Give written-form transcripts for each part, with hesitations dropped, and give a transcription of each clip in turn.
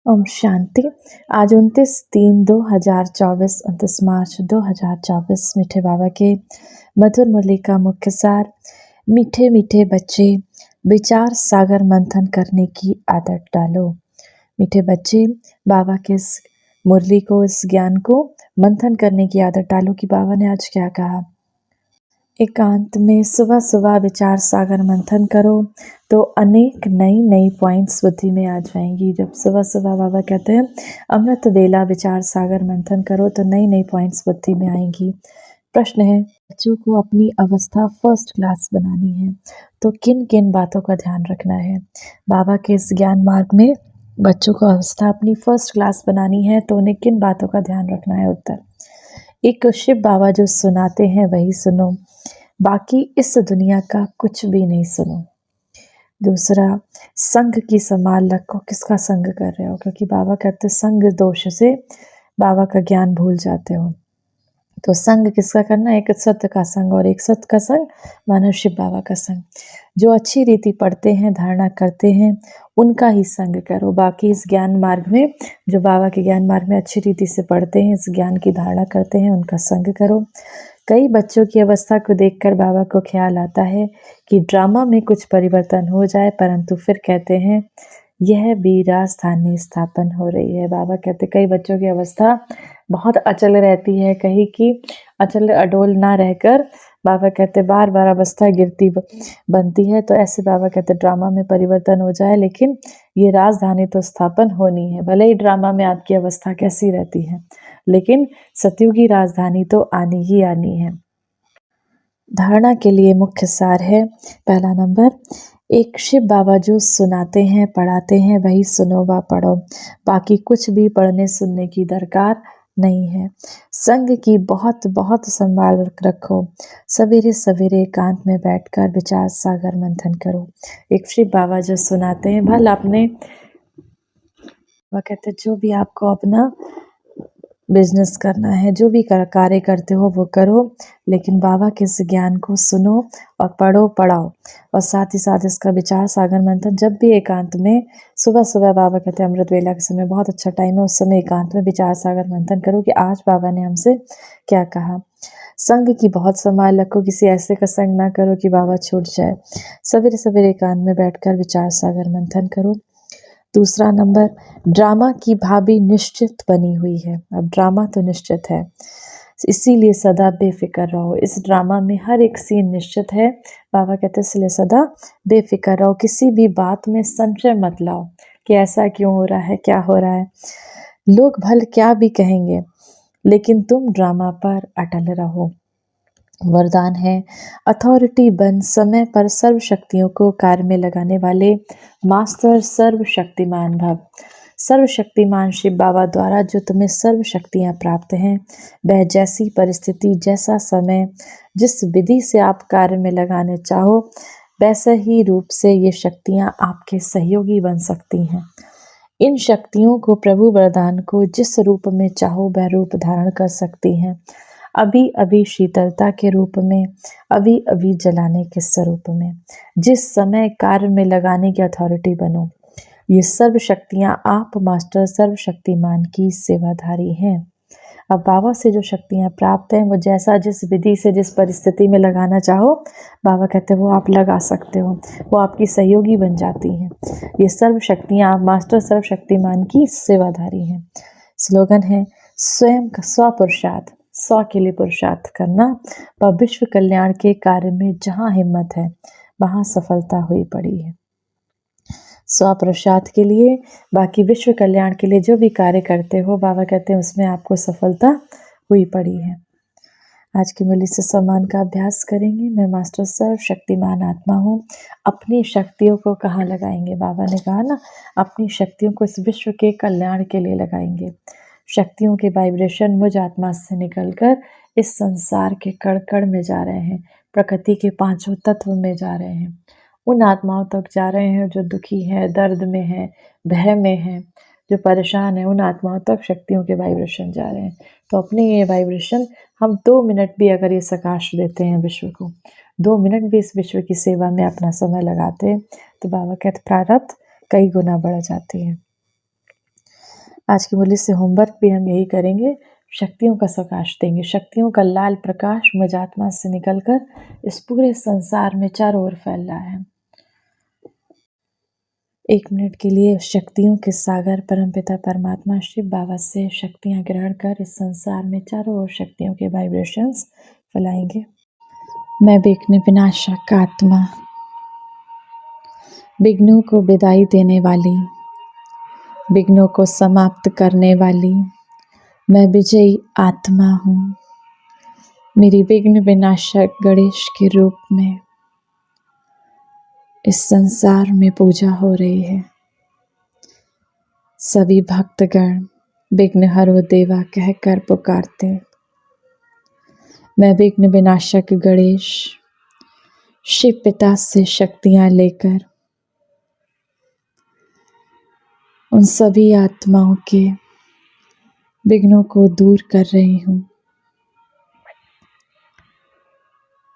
ओम शांति। आज 29/3/2024, 29 मार्च 2024। मीठे बाबा के मधुर मुरली का मुख्य सार। मीठे मीठे बच्चे, विचार सागर मंथन करने की आदत डालो। मीठे बच्चे, बाबा के इस मुरली को, इस ज्ञान को मंथन करने की आदत डालो कि बाबा ने आज क्या कहा। एकांत में सुबह सुबह विचार सागर मंथन करो तो अनेक नई नई पॉइंट्स बुद्धि में आ जाएंगी। जब सुबह सुबह बाबा कहते हैं अमृत वेला विचार सागर मंथन करो तो नई नई पॉइंट्स बुद्धि में आएंगी। प्रश्न है, बच्चों को अपनी अवस्था फर्स्ट क्लास बनानी है तो किन किन बातों का ध्यान रखना है। बाबा के इस ज्ञान मार्ग में बच्चों को अवस्था अपनी फर्स्ट क्लास बनानी है तो उन्हें किन बातों का ध्यान रखना है। उत्तर, एक शिव बाबा जो सुनाते हैं वही सुनो, बाकी इस दुनिया का कुछ भी नहीं सुनो। दूसरा, संग की संभाल रखो, किसका संग कर रहे हो, क्योंकि बाबा कहते संग दोष से बाबा का ज्ञान भूल जाते हो। तो संग किसका करना, एक सत्य का संग, और एक सत्य का संग मानो शिव बाबा का संग। जो अच्छी रीति पढ़ते हैं, धारणा करते हैं, उनका ही संग करो। बाकी इस ज्ञान मार्ग में, जो बाबा के ज्ञान मार्ग में अच्छी रीति से पढ़ते हैं, इस ज्ञान की धारणा करते हैं, उनका संग करो। कई बच्चों की अवस्था को देखकर बाबा को ख्याल आता है कि ड्रामा में कुछ परिवर्तन हो जाए, परंतु फिर कहते हैं यह भी राजधानी स्थापन हो रही है। बाबा कहते कई बच्चों की अवस्था बहुत अचल रहती है, कहीं की अचल अडोल ना रहकर बाबा कहते बार बार अवस्था गिरती बनती है। तो ऐसे बाबा कहते ड्रामा में परिवर्तन हो जाए, लेकिन ये राजधानी तो स्थापन होनी है। भले ही ड्रामा में आपकी अवस्था कैसी रहती है, लेकिन सतयुगी राजधानी तो आनी ही आनी है। धारणा के लिए मुख्य सार है, पहला नंबर, एक शिव बाबा जो सुनाते हैं, पढ़ाते हैं, वही सुनो व पढ़ो, बाकी कुछ भी पढ़ने सुनने की दरकार नहीं है। संग की बहुत बहुत संभाल रखो। सवेरे सवेरे एकांत में बैठकर विचार सागर मंथन करो। एक शिव बाबा जो सुनाते हैं, भल आपने, वह कहते जो भी आपको अपना बिजनेस करना है, जो भी कार्य करते हो वो करो, लेकिन बाबा के इस ज्ञान को सुनो और पढ़ो, पढ़ाओ, और साथ ही साथ इसका विचार सागर मंथन जब भी एकांत में, सुबह सुबह बाबा कहते हैं अमृत वेला के समय बहुत अच्छा टाइम है, उस समय एकांत में विचार सागर मंथन करो कि आज बाबा ने हमसे क्या कहा। संग की बहुत संभाल रखो, किसी ऐसे का संग ना करो कि बाबा छूट जाए। सवेरे सवेरे एकांत में बैठकर विचार सागर मंथन करो। दूसरा नंबर, ड्रामा की भाभी निश्चित बनी हुई है। अब ड्रामा तो निश्चित है, इसीलिए सदा बेफिक्र रहो। इस ड्रामा में हर एक सीन निश्चित है। बाबा कहते हैं इसलिए सदा बेफिक्र रहो, किसी भी बात में संशय मत लाओ कि ऐसा क्यों हो रहा है, क्या हो रहा है। लोग भल क्या भी कहेंगे, लेकिन तुम ड्रामा पर अटल रहो। वरदान है, अथॉरिटी बन समय पर सर्व शक्तियों को कार्य में लगाने वाले मास्टर सर्वशक्तिमान भव। सर्वशक्तिमान शिव बाबा द्वारा जो तुम्हें सर्व शक्तियाँ प्राप्त हैं, वह जैसी परिस्थिति, जैसा समय, जिस विधि से आप कार्य में लगाने चाहो, वैसे ही रूप से ये शक्तियाँ आपके सहयोगी बन सकती हैं। इन शक्तियों को, प्रभु वरदान को जिस रूप में चाहो वह रूप धारण कर सकती हैं। अभी अभी शीतलता के रूप में, अभी अभी जलाने के स्वरूप में, जिस समय कार्य में लगाने की अथॉरिटी बनो। ये सर्व शक्तियाँ आप मास्टर सर्वशक्तिमान की सेवाधारी हैं। अब बाबा से जो शक्तियाँ प्राप्त हैं, वो जैसा जिस विधि से जिस परिस्थिति में लगाना चाहो, बाबा कहते हैं वो आप लगा सकते हो, वो आपकी सहयोगी बन जाती हैं। ये सर्व शक्तियाँ आप मास्टर सर्वशक्तिमान की सेवाधारी हैं। स्लोगन है, स्वयं का स्वपुरुषार्थ, स्व के लिए पुरुषार्थ करना, व विश्व कल्याण के कार्य में जहाँ हिम्मत है वहाँ सफलता हुई पड़ी है। स्व पुरुषार्थ के लिए, बाकी विश्व कल्याण के लिए जो भी कार्य करते हो, बाबा कहते हैं उसमें आपको सफलता हुई पड़ी है। आज की मुरली से सम्मान का अभ्यास करेंगे। मैं मास्टर सर्वशक्तिमान आत्मा हूँ। अपनी शक्तियों को कहाँ लगाएंगे, बाबा ने कहा ना, अपनी शक्तियों को इस विश्व के कल्याण के लिए लगाएंगे। शक्तियों के वाइब्रेशन मुझ आत्मा से निकलकर इस संसार के कण कण में जा रहे हैं, प्रकृति के पांचों तत्व में जा रहे हैं, उन आत्माओं तक जा रहे हैं जो दुखी हैं, दर्द में हैं, भय में हैं, जो परेशान है, उन आत्माओं तक शक्तियों के वाइब्रेशन जा रहे हैं। तो अपने ये वाइब्रेशन हम 2 मिनट भी अगर ये सकाश देते हैं विश्व को, 2 मिनट भी इस विश्व की सेवा में अपना समय लगाते हैं, तो बाबा कहते प्रारब्ध कई गुना बढ़ जाती है। आज की मुरली से होमवर्क भी हम यही करेंगे, शक्तियों का प्रकाश देंगे। शक्तियों का लाल प्रकाश मुझ आत्मा से निकलकर इस पूरे संसार में चारों ओर फैल रहा है। 1 मिनट के लिए शक्तियों के सागर परमपिता परमात्मा शिव बाबा से शक्तियाँ ग्रहण कर इस संसार में चारों ओर शक्तियों के वाइब्रेशंस फैलाएंगे। मैं विघ्न विनाशक आत्मा, विघ्नों को विदाई देने वाली, विघ्नों को समाप्त करने वाली मैं विजयी आत्मा हूँ। मेरी विघ्न विनाशक गणेश के रूप में इस संसार में पूजा हो रही है। सभी भक्तगण विघ्न हरो देवा कहकर पुकारते। मैं विघ्न विनाशक गणेश शिव पिता से शक्तियाँ लेकर उन सभी आत्माओं के विघ्नों को दूर कर रही हूँ।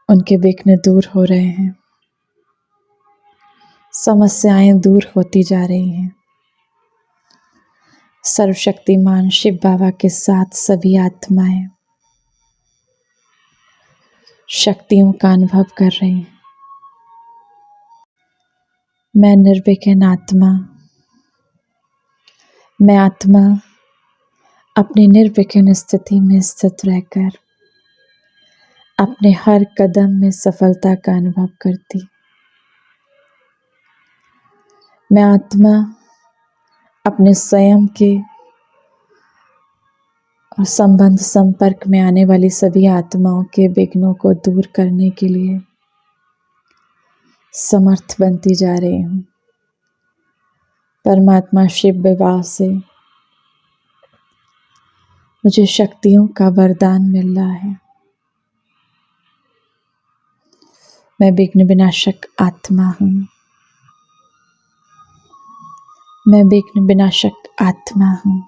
उनके विघ्न दूर हो रहे हैं, समस्याएं दूर होती जा रही हैं। सर्वशक्तिमान शिव बाबा के साथ सभी आत्माएं शक्तियों का अनुभव कर रही हैं। मैं निर्विघ्न आत्मा, मैं आत्मा अपनी निर्विघ्न स्थिति में स्थित रहकर अपने हर कदम में सफलता का अनुभव करती। मैं आत्मा अपने स्वयं के और संबंध संपर्क में आने वाली सभी आत्माओं के विघ्नों को दूर करने के लिए समर्थ बनती जा रही हूँ। परमात्मा शिव बाबा से मुझे शक्तियों का वरदान मिल रहा है। मैं विघ्न विनाशक आत्मा हूँ। मैं विघ्न विनाशक आत्मा हूँ।